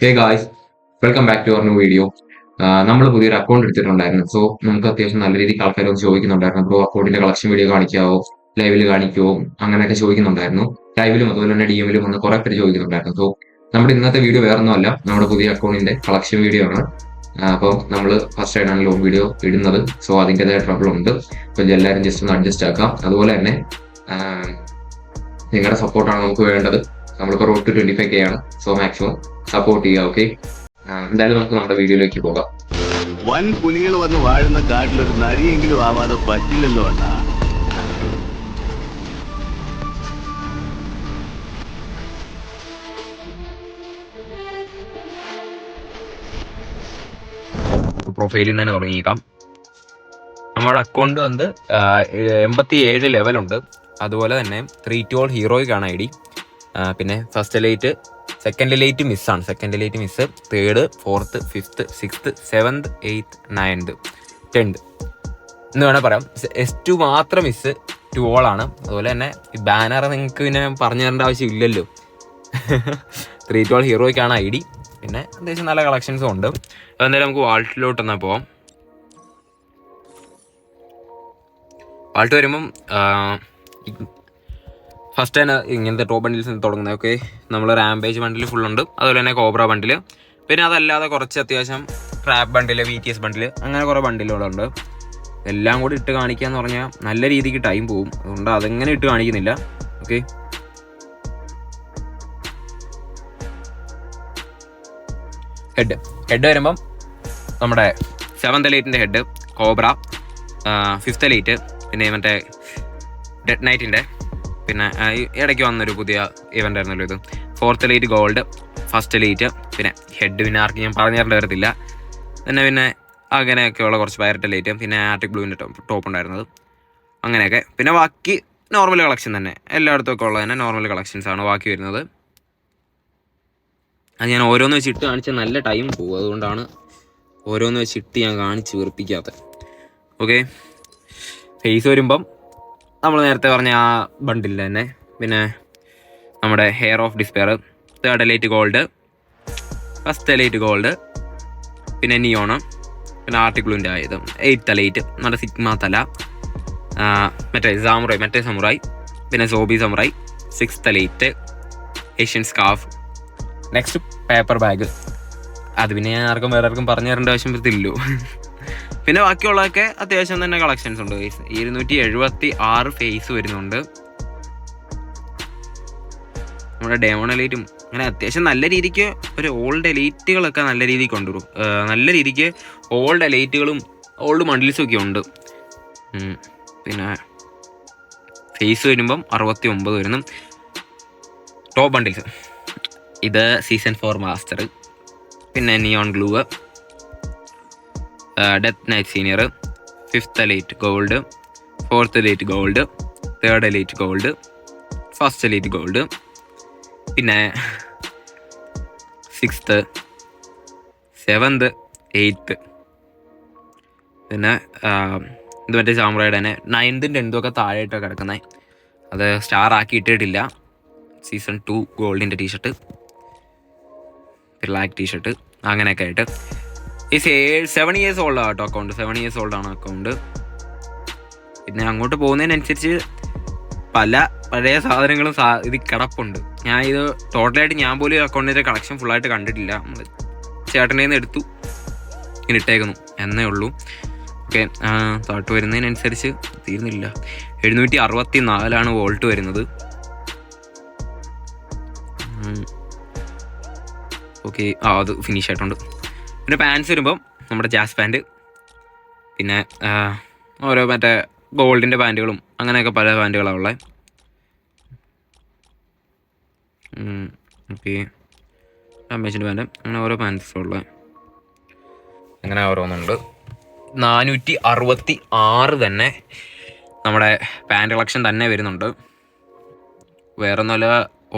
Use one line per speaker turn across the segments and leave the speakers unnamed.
Hey guys, welcome back to our new video. നമ്മൾ പുതിയൊരു account എടുത്തിട്ടുണ്ടായിരുന്നു. സോ നമുക്ക് അത്യാവശ്യം നല്ല രീതിക്ക് ആൾക്കാർ ഒന്ന് ചോദിക്കുന്നുണ്ടായിരുന്നു. ബ്രോ അക്കൗണ്ടിന്റെ കളക്ഷൻ വീഡിയോ കാണിക്കാവോ, ലൈവിൽ കാണിക്കുവോ, അങ്ങനെയൊക്കെ ചോദിക്കുന്നുണ്ടായിരുന്നു. ലൈവിലും അതുപോലെ തന്നെ DM-ലും വന്ന് കുറെ പേര് ചോദിക്കുന്നുണ്ടായിരുന്നു. സോ നമ്മുടെ ഇന്നത്തെ വീഡിയോ വേറൊന്നുമല്ല, നമ്മുടെ പുതിയ അക്കൗണ്ടിന്റെ കളക്ഷൻ വീഡിയോ ആണ്. അപ്പോൾ നമ്മൾ ഫസ്റ്റ് ആയിട്ടാണ് ലോങ് വീഡിയോ ഇടുന്നത്. സോ അതിൻ്റെതായ ട്രബിൾ ഉണ്ട്. അപ്പോൾ എല്ലാവരും ജസ്റ്റ് ഒന്ന് അഡ്ജസ്റ്റ് ആക്കാം. അതുപോലെ തന്നെ നിങ്ങളുടെ സപ്പോർട്ടാണ് നമുക്ക് വേണ്ടത്. നമ്മളിപ്പോൾ റോഡ് ടു 25K ആണ്. സോ മാക്സിമം സപ്പോർട്ട് ചെയ്യുക. ഓക്കെ, എന്തായാലും നമുക്ക് നമ്മുടെ വീഡിയോയിലേക്ക് പോകാം.
വൻ പുലികൾ വന്ന് വാഴുന്ന കാട്ടിലൊരു നരിയെങ്കിലും ആവാതെ പറ്റില്ലല്ലോ അണ്ണാ.
പ്രൊഫൈലിൽ തന്നെ തുടങ്ങിയേക്കാം. നമ്മുടെ അക്കൗണ്ട് വന്ന് 87 ലെവലുണ്ട്. അതുപോലെ തന്നെ 3-2 ഹീറോയ്ക്കാണ് ID. പിന്നെ ഫസ്റ്റ് എലൈറ്റ്, സെക്കൻഡ് എലൈറ്റ് മിസ്സാണ്. Second elite miss, third, fourth, fifth, sixth, 7th, 8th, 9th, 10th എന്ന് വേണേൽ പറയാം. S2 മാത്രം മിസ്സ്, 2 all ആണ്. അതുപോലെ തന്നെ ഈ ബാനർ നിങ്ങൾക്ക് പിന്നെ പറഞ്ഞു തരേണ്ട ആവശ്യം ഇല്ലല്ലോ. 3-2 ഹീറോയ്ക്കാണ് ID. പിന്നെ അത്യാവശ്യം നല്ല കളക്ഷൻസും ഉണ്ട്. അതെന്തായാലും നമുക്ക് വാൾട്ടിലോട്ട് എന്നാൽ പോവാം. വാൾട്ട് വരുമ്പം ഫസ്റ്റ് തന്നെ ഇങ്ങനത്തെ ടോപ്പ് ബണ്ടിൽസ് തുടങ്ങുന്നത്. ഓക്കെ, നമ്മൾ റാംപേജ് ബണ്ടിൽ ഫുള്ളുണ്ട്. അതുപോലെ തന്നെ കോബ്ര ബണ്ടിൽ, പിന്നെ അതല്ലാതെ കുറച്ച് അത്യാവശ്യം ട്രാപ്പ് ബണ്ടിൽ, VTS ബണ്ടിൽ, അങ്ങനെ കുറേ ബണ്ടിലുകളുണ്ട്. എല്ലാം കൂടി ഇട്ട് കാണിക്കുക എന്ന് പറഞ്ഞാൽ നല്ല രീതിക്ക് ടൈം പോകും. അതുകൊണ്ട് അതെങ്ങനെ ഇട്ട് കാണിക്കുന്നില്ല. ഓക്കെ, ഹെഡ് വരുമ്പം നമ്മുടെ 7th എലൈറ്റിൻ്റെ head cobra, 5th elite, പിന്നെ മറ്റേ ഡെഡ് നൈറ്റിൻ്റെ, പിന്നെ ഇടയ്ക്ക് വന്നൊരു പുതിയ ഇവൻ്റ് ആയിരുന്നല്ലോ ഇത്, 4th elite gold, first elite. പിന്നെ ഹെഡ് പിന്നെ ആർക്കും ഞാൻ പറഞ്ഞു തരേണ്ടി വരത്തില്ല. പിന്നെ അങ്ങനെയൊക്കെയുള്ള കുറച്ച് പൈററ്റ് എലൈറ്റ്, പിന്നെ ആർട്ടിക് ബ്ലൂവിൻ്റെ ടോപ്പ് ഉണ്ടായിരുന്നത്, അങ്ങനെയൊക്കെ. പിന്നെ ബാക്കി നോർമൽ കളക്ഷൻ തന്നെ, എല്ലായിടത്തും ഒക്കെ ഉള്ളത് തന്നെ നോർമൽ കളക്ഷൻസാണ് ബാക്കി വരുന്നത്. അത് ഞാൻ ഓരോന്ന് വെച്ച് ഇട്ട് കാണിച്ചാൽ നല്ല ടൈം പോകും. അതുകൊണ്ടാണ് ഓരോന്ന് വെച്ച് ഇട്ട് ഞാൻ കാണിച്ച് വീർപ്പിക്കാത്തത്. ഓക്കെ, ഫേസ് വരുമ്പം നമ്മൾ നേരത്തെ പറഞ്ഞ ആ ബണ്ടിൽ തന്നെ. പിന്നെ നമ്മുടെ hair of despair, 3rd elite gold, first elite gold, പിന്നെ നിയോണ്, പിന്നെ ആർട്ടിക്കിളിൻ്റെ ആയുധം, 8th എലൈറ്റ് നമ്മുടെ സിഗ്മ തല, മറ്റേ സമുറായി, പിന്നെ സോബി samurai, 6th elite Asian scarf. Next paper bag. അത് പിന്നെ ഞാൻ വേറെ ആർക്കും പറഞ്ഞു തരേണ്ട ആവശ്യം വരത്തില്ലല്ലോ. പിന്നെ ബാക്കിയുള്ളതൊക്കെ അത്യാവശ്യം തന്നെ കളക്ഷൻസ് ഉണ്ട്. 276 ഫേസ് വരുന്നുണ്ട്. നമ്മുടെ ഡയമണ്ട് എലൈറ്റും അങ്ങനെ അത്യാവശ്യം നല്ല രീതിക്ക് ഒരു ഓൾഡ് എലൈറ്റുകളൊക്കെ നല്ല രീതിക്ക് കൊണ്ടുവരും. നല്ല രീതിക്ക് ഓൾഡ് എലൈറ്റുകളും ഓൾഡ് മണ്ടിൽസും ഒക്കെ ഉണ്ട്. പിന്നെ ഫേസ് വരുമ്പം 69 വരുന്നു. ടോപ്പ് ബണ്ടിൽസ് ഇത് സീസൺ 4 മാസ്റ്റർ, പിന്നെ neon glue, death night senior, 5th elite gold, 4th elite gold, 3rd elite gold, first elite gold, പിന്നെ 6th, 7th, 8th, പിന്നെ ഇത് മറ്റേ സാമുറായിയുടെ തന്നെ 9th, 10th ഒക്കെ താഴെയായിട്ടൊക്കെ കിടക്കുന്നത്. അത് സ്റ്റാർ ആക്കി ഇട്ടിട്ടില്ല. സീസൺ 2 ഗോൾഡിൻ്റെ ടീഷർട്ട്, ബ്ലാക്ക് ടീഷർട്ട്, അങ്ങനെയൊക്കെ ആയിട്ട്. ഈ 7 years old auto account. 7 years ഓൾഡാണ് അക്കൗണ്ട്. പിന്നെ അങ്ങോട്ട് പോകുന്നതിനനുസരിച്ച് പല പഴയ സാധനങ്ങളും ഇത് കിടപ്പുണ്ട്. ഞാൻ ഇത് ടോട്ടലായിട്ട് ഞാൻ പോലും അക്കൗണ്ടിൻ്റെ കളക്ഷൻ ഫുള്ളായിട്ട് കണ്ടിട്ടില്ല. നമ്മൾ ചേട്ടൻ്റെ നിന്ന് എടുത്തു ഇങ്ങനെ ഇട്ടേക്കുന്നു എന്നേ ഉള്ളൂ. ഓക്കെ, താട്ട് വരുന്നതിനനുസരിച്ച് തീർന്നില്ല. 764 വോൾട്ട് വരുന്നത്. ഓക്കെ, അത് ഫിനിഷ് ആയിട്ടുണ്ട്. പിന്നെ പാൻസ് വരുമ്പം നമ്മുടെ ജാസ് പാൻറ്റ്, പിന്നെ ഓരോ മറ്റേ ഗോൾഡിൻ്റെ പാൻറ്റുകളും അങ്ങനെയൊക്കെ പല പാൻറ്റുകളാണ് ഉള്ളത്. ഓക്കെ, അമ്മേച്ചിൻ്റെ പാൻറ്റ്, അങ്ങനെ ഓരോ പാൻറ്റ്സും ഉള്ളത്, അങ്ങനെ ഓരോന്നുണ്ട്. 466 തന്നെ നമ്മുടെ പാൻറ്റ് കളക്ഷൻ തന്നെ വരുന്നുണ്ട്. വേറെ ഒന്നുമല്ല,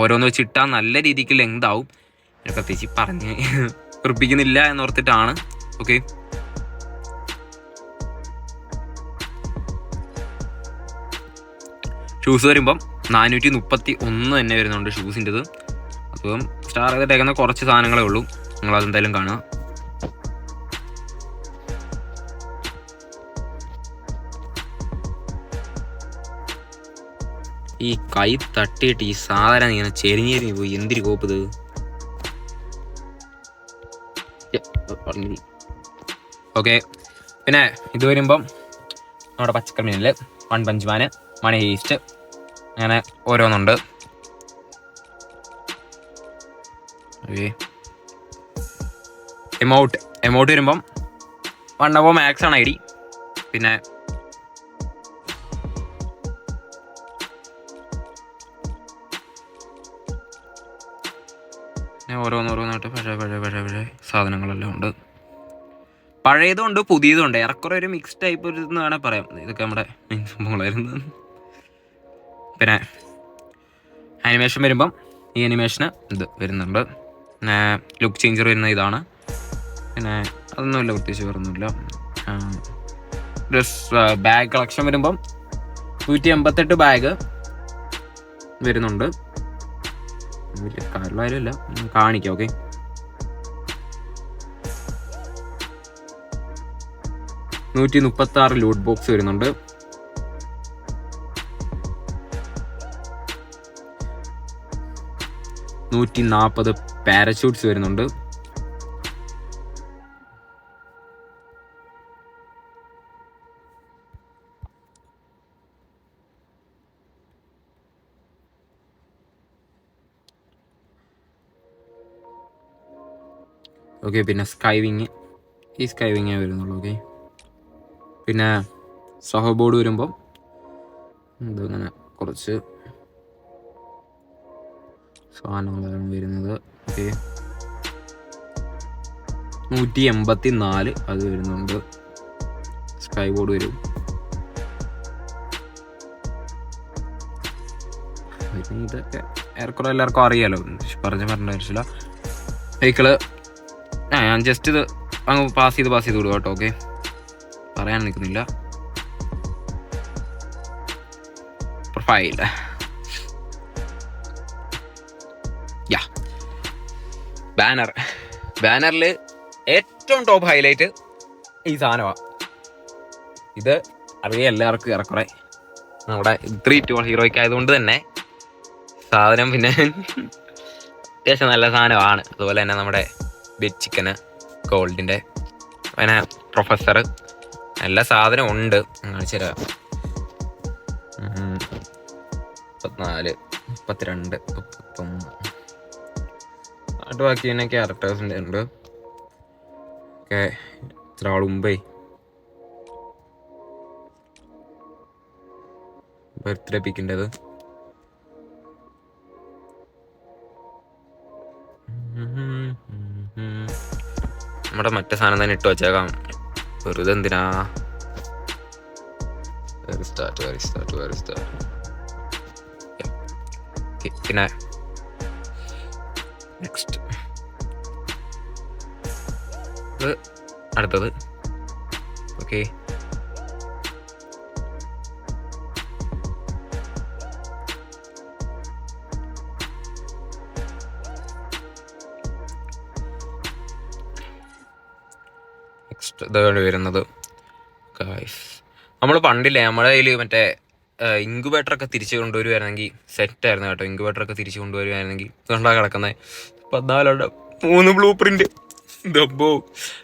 ഓരോന്ന് വെച്ച് ഇട്ടാൽ നല്ല രീതിക്ക് ലെങ്ത് ആവും. പ്രത്യേകിച്ച് പറഞ്ഞ് ഉറപ്പിക്കുന്നില്ല എന്നോർത്തിട്ടാണ്. ഓക്കെ, ഷൂസ് വരുമ്പം 431 തന്നെ വരുന്നുണ്ട് ഷൂസിൻ്റെത്. അപ്പം സ്റ്റാർ ചെയ്തിട്ടേക്കുന്ന കുറച്ച് സാധനങ്ങളേ ഉള്ളൂ. നിങ്ങളതെന്തായാലും കാണുക. ഈ കൈ തട്ടിയിട്ട് ഈ സാധനം ഇങ്ങനെ ചെരിഞ്ഞേരി പോയി. എന്തിരി കോപ്പത്. ഓക്കെ, പിന്നെ ഇത് വരുമ്പം നമ്മുടെ പച്ചക്കറിമീനിൽ വൺ പഞ്ച് മാന്, മണി ഹീസ്റ്റ്, അങ്ങനെ ഓരോന്നുണ്ട്. ഓക്കെ, എമൗണ്ട് വരുമ്പം 1 above max ആണ് ID. പിന്നെ ഓരോന്നോരോന്നായിട്ട് പഴയ സാധനങ്ങളെല്ലാം ഉണ്ട്. പഴയതും ഉണ്ട് പുതിയതും ഉണ്ട്. ഏറെക്കുറെ ഒരു മിക്സ് ടൈപ്പ് ഒരു എന്ന് വേണേൽ പറയാം. ഇതൊക്കെ നമ്മുടെ മെയിൻ സംഭവങ്ങളായിരുന്നു. പിന്നെ ആനിമേഷൻ വരുമ്പം ഈ ആനിമേഷന് ഇത് വരുന്നുണ്ട്. പിന്നെ ലുക്ക് ചേഞ്ചർ വരുന്ന ഇതാണ്. പിന്നെ അതൊന്നുമില്ല, പ്രത്യേകിച്ച് വേറൊന്നുമില്ല. ബാഗ് കളക്ഷൻ വരുമ്പം 188 ബാഗ് വരുന്നുണ്ട്. വലിയ കാര്യമില്ല, കാണിക്കാം. ഓക്കെ, $136 ലൂട്ട് ബോക്സ് വരുന്നുണ്ട്. $140 പാരച്യൂട്ട്സ് വരുന്നുണ്ട്. ഓക്കെ, പിന്നെ ഈ സ്കൈ വിങ്ങേ വരുന്നുള്ളൂ. ഓക്കെ, പിന്നെ സഹോ ബോർഡ് വരുമ്പം ഇതിങ്ങനെ കുറച്ച് സാധനങ്ങളാണ് വരുന്നത്. ഓക്കെ, 184 അത് വരുന്നുണ്ട്. സ്കൈ ബോർഡ് വരും. ഇതൊക്കെ ഏറെക്കുറെ എല്ലാവർക്കും അറിയാലോ, പറഞ്ഞ ആവശ്യമില്ല. വെഹിക്കിള് ഞാൻ ജസ്റ്റ് ഇത് അങ്ങ് പാസ് ചെയ്ത് വിടുക കേട്ടോ. ഓക്കെ, പറയാൻ നിൽക്കുന്നില്ല. പ്രൊഫൈൽ ബാനറിൽ ഏറ്റവും ടോപ്പ് ഹൈലൈറ്റ് ഈ സാധനമാണ്. ഇത് അറിയാം എല്ലാവർക്കും ഏറെക്കുറെ. നമ്മുടെ 3 ഹീറോയ്ക്ക് ആയതുകൊണ്ട് തന്നെ സാധനം പിന്നെ അത്യാവശ്യം നല്ല സാധനമാണ്. അതുപോലെ തന്നെ നമ്മുടെ ബെഡ് ചിക്കന് ഗോൾഡിൻ്റെ പിന്നെ പ്രൊഫസർ എല്ലാ സാധനം ഉണ്ട്. കാണിച്ചു തരാം. 34, 32, 31 ആയിട്ട് ബാക്കി തന്നെ ക്യാരക്ടേഴ്സിൻ്റെ ഉണ്ട്. ഓക്കെ, ഇത്ര ആളുമ്പേ ബർത്ത്ഡേ പിക്കിൻ്റെത്. നമ്മുടെ മറ്റേ സാധനം തന്നെ ഇട്ട് വെച്ചേക്കാം, വെറുതെ എന്തിനാ. പിന്നെ നെക്സ്റ്റ് അടുത്തത്. ഓക്കെ, നെക്സ്റ്റ് ഇതാണ് വരുന്നത്. നമ്മൾ പണ്ടില്ലേ നമ്മുടെ കയ്യിൽ മറ്റേ ഇൻക്യുബേറ്ററൊക്കെ തിരിച്ചു കൊണ്ടുവരുവായിരുന്നെങ്കിൽ സെറ്റായിരുന്നു കേട്ടോ. ഇൻക്യുബേറ്ററൊക്കെ തിരിച്ചു കൊണ്ടുവരുവായിരുന്നെങ്കിൽ ഇതുകൊണ്ടാണ് കിടക്കുന്നത് 14 ബ്ലൂ പ്രിന്റ്. ഇതപ്പോ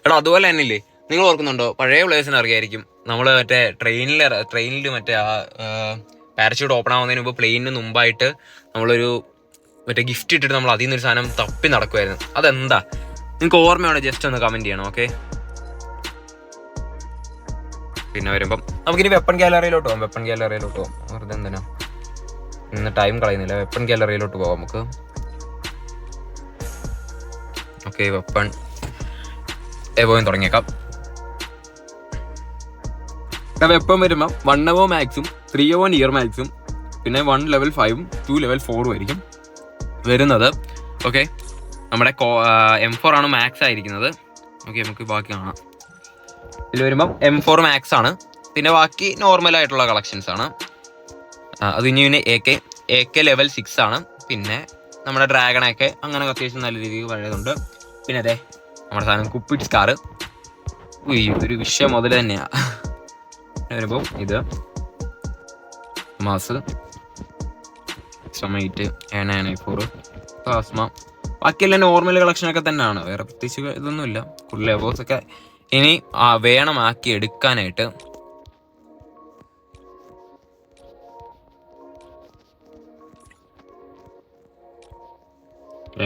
എടാ അതുപോലെ തന്നെ ഇല്ലേ, നിങ്ങൾ ഓർക്കുന്നുണ്ടോ? പഴയ പ്ലേയേഴ്സിന് അറിയായിരിക്കും, നമ്മൾ മറ്റേ ട്രെയിനിൽ മറ്റേ ആ പാരച്യൂട്ട് ഓപ്പൺ ആവുന്നതിന് മുമ്പ് പ്ലെയിനിന് മുമ്പായിട്ട് നമ്മളൊരു മറ്റേ ഗിഫ്റ്റ് ഇട്ടിട്ട് നമ്മൾ അതിൽ നിന്നൊരു സാധനം തപ്പി നടക്കുമായിരുന്നു. അതെന്താ നിങ്ങൾക്ക് ഓർമ്മയാണ്? ജസ്റ്റ് ഒന്ന് കമന്റ് ചെയ്യണം. ഓക്കെ, പിന്നെ വരുമ്പം നമുക്കിനി വെപ്പൺ ഗാലറിയിലോട്ട് പോകാം. വെറുതെ എന്തിനാ ഇന്ന് ടൈം കളയുന്നില്ല. വെപ്പൺ ഗാലറിയിലോട്ട് പോകാം നമുക്ക്. ഓക്കെ, വെപ്പൺ പോയി തുടങ്ങിയേക്കാം. വെപ്പൺ വരുമ്പം 1 above മാക്സും 3 above നിയർ മാക്സും പിന്നെ 1 level 5ഉം 2 level 4ഉം ആയിരിക്കും വരുന്നത്. ഓക്കെ, നമ്മുടെ M4 ആണ് മാക്സ് ആയിരിക്കുന്നത്. ഓക്കെ, നമുക്ക് ബാക്കി കാണാം. ഇതിൽ വരുമ്പം M4 മാക്സ് ആണ്. പിന്നെ ബാക്കി നോർമൽ ആയിട്ടുള്ള കളക്ഷൻസ് ആണ്. അത് ഇനി പിന്നെ AK level 6 ആണ്. പിന്നെ നമ്മുടെ ഡ്രാഗണൊക്കെ അങ്ങനെ അത്യാവശ്യം നല്ല രീതിയിൽ പഴയതുണ്ട്. പിന്നെ അതെ നമ്മുടെ സാധനം കുപ്പിഡ് സ്കാർ. ഇതൊരു വിഷയം മുതൽ തന്നെയാ. വരുമ്പോൾ ഇത് മാസ് സമയത്ത് 994 പ്ലാസ്മ, ബാക്കിയെല്ലാം നോർമൽ കളക്ഷനൊക്കെ തന്നെയാണ്. വേറെ പ്രത്യേകിച്ച് ഇതൊന്നുമില്ല. ഫുൾ ലെവോസ് ഒക്കെ ഇനി വേണം ആക്കി എടുക്കാനായിട്ട്.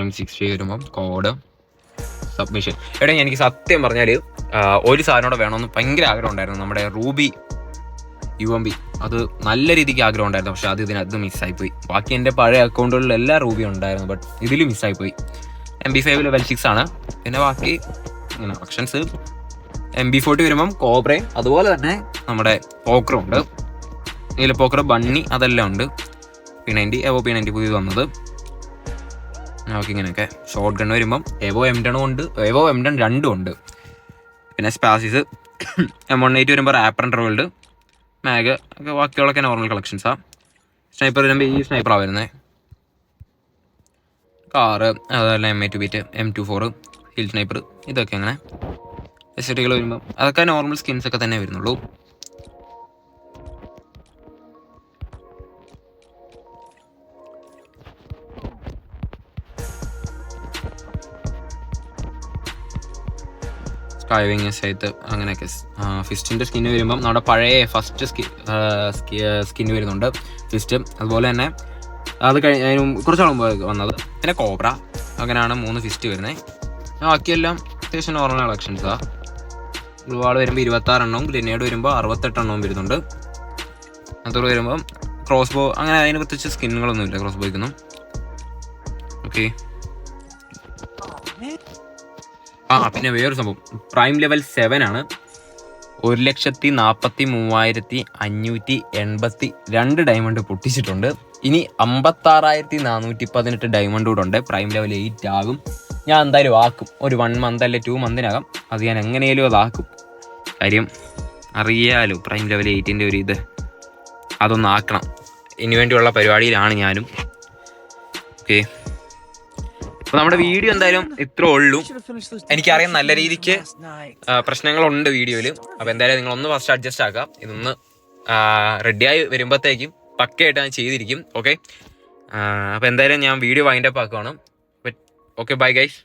M60 വരുമ്പം കോഡ് സബ്മിഷൻ. എടാ എനിക്ക് സത്യം പറഞ്ഞാൽ ഒരു സാധനം കൂടെ വേണമെന്ന് ഭയങ്കര ആഗ്രഹം ഉണ്ടായിരുന്നു. നമ്മുടെ റൂബി UMB അത് നല്ല രീതിക്ക് ആഗ്രഹം ഉണ്ടായിരുന്നു. പക്ഷെ ഇതിനകത്ത് മിസ്സായിപ്പോയി. ബാക്കി എൻ്റെ പഴയ അക്കൗണ്ടുകളിൽ എല്ലാ റൂബി ഉണ്ടായിരുന്നു, ബട്ട് ഇതിൽ മിസ്സായിപ്പോയി. MB5 ലെവൽ 6 ആണ്. പിന്നെ ബാക്കി ഇങ്ങനെ ഓപ്ഷൻസ് MB40 വരുമ്പം കോബ്രയും അതുപോലെ തന്നെ നമ്മുടെ പോക്കറും ഉണ്ട്. ഇതിൽ പോക്കർ ബണ്ണി അതെല്ലാം ഉണ്ട്. P90 എവോ P90 പുതിയത് വന്നത്. നമുക്ക് ഇങ്ങനെയൊക്കെ ഷോർട്ട് ഗൺ വരുമ്പം എവോ M10 ഉണ്ട്, എവോ M10 രണ്ടും ഉണ്ട്. പിന്നെ സ്പാസിസ് M180 വരുമ്പോൾ റാപ്പർ വേൾഡ് മാഗ് ഒക്കെ ബാക്കിയുള്ളൊക്കെ നോർമൽ കളക്ഷൻസാണ്. സ്നൈപ്പർ വരുമ്പോൾ ഈ സ്നൈപ്പറാണ് വരുന്നത്. കാറ് അതുപോലെ M82 beat M24 hill sniper ഇതൊക്കെ അങ്ങനെ എസ്റ്റികൾ വരുമ്പോൾ അതൊക്കെ നോർമൽ സ്കിൻസ് ഒക്കെ തന്നെ വരുന്നുള്ളൂ. സ്കൈവിങ് സൈത്ത് അങ്ങനെയൊക്കെ. ഫിസ്റ്റിൻ്റെ സ്കിന്ന് വരുമ്പം നമ്മുടെ പഴയ ഫസ്റ്റ് സ്കിന്ന് വരുന്നുണ്ട് ഫിസ്റ്റ്. അതുപോലെ തന്നെ അത് അതിന് കുറച്ച് മുമ്പ് വന്നത്. പിന്നെ കോബ്ര. അങ്ങനെയാണ് 3 ഫിസ്റ്റ് വരുന്നത്. ബാക്കിയെല്ലാം അത്യാവശ്യം നോർമൽ കളക്ഷൻസാണ്. ഗ്ലൂവാൾ വരുമ്പോൾ 26 എണ്ണവും ഗ്ലിനേഡ് വരുമ്പോൾ 68 എണ്ണവും വരുന്നുണ്ട്. അതോടെ വരുമ്പം ക്രോസ് ബോ അങ്ങനെ അതിന് പ്രത്യേകിച്ച് സ്കിന്നുകളൊന്നുമില്ല ക്രോസ് ബോയ്ക്കൊന്നും. ഓക്കെ. പിന്നെ വേറൊരു സംഭവം പ്രൈം ലെവൽ 7 ആണ്. 1,43,582 ഡയമണ്ട് പൊട്ടിച്ചിട്ടുണ്ട്. ഇനി 56,418 ഡയമണ്ട് കൂടെ ഉണ്ട്. പ്രൈം ലെവൽ 8 ആകും. ഞാൻ എന്തായാലും ആക്കും. ഒരു 1 മന്ത് അല്ലെ 2 മന്തിനകം അത് ഞാൻ എങ്ങനെയാലും അതാക്കും. കാര്യം അറിയാലോ പ്രൈം ലെവൽ 8ൻ്റെ ഒരു ഇത് അതൊന്ന് ആക്കണം. ഇതിനു വേണ്ടിയുള്ള പരിപാടിയിലാണ് ഞാനും. ഓക്കെ. അപ്പോൾ നമ്മുടെ വീഡിയോ എന്തായാലും ഇത്രേ ഉള്ളൂ. എനിക്കറിയാം നല്ല രീതിക്ക് പ്രശ്നങ്ങളുണ്ട് വീഡിയോയിൽ. അപ്പോൾ എന്തായാലും നിങ്ങളൊന്ന് ഫസ്റ്റ് അഡ്ജസ്റ്റ് ആക്കാം. ഇതൊന്ന് റെഡിയായി വരുമ്പോഴത്തേക്കും പക്കയായിട്ട് ഞാൻ ചെയ്തിരിക്കും. ഓക്കെ. അപ്പോൾ എന്തായാലും ഞാൻ വീഡിയോ വൈൻഡപ്പ് ആക്കുവാണ്. Okay, bye guys.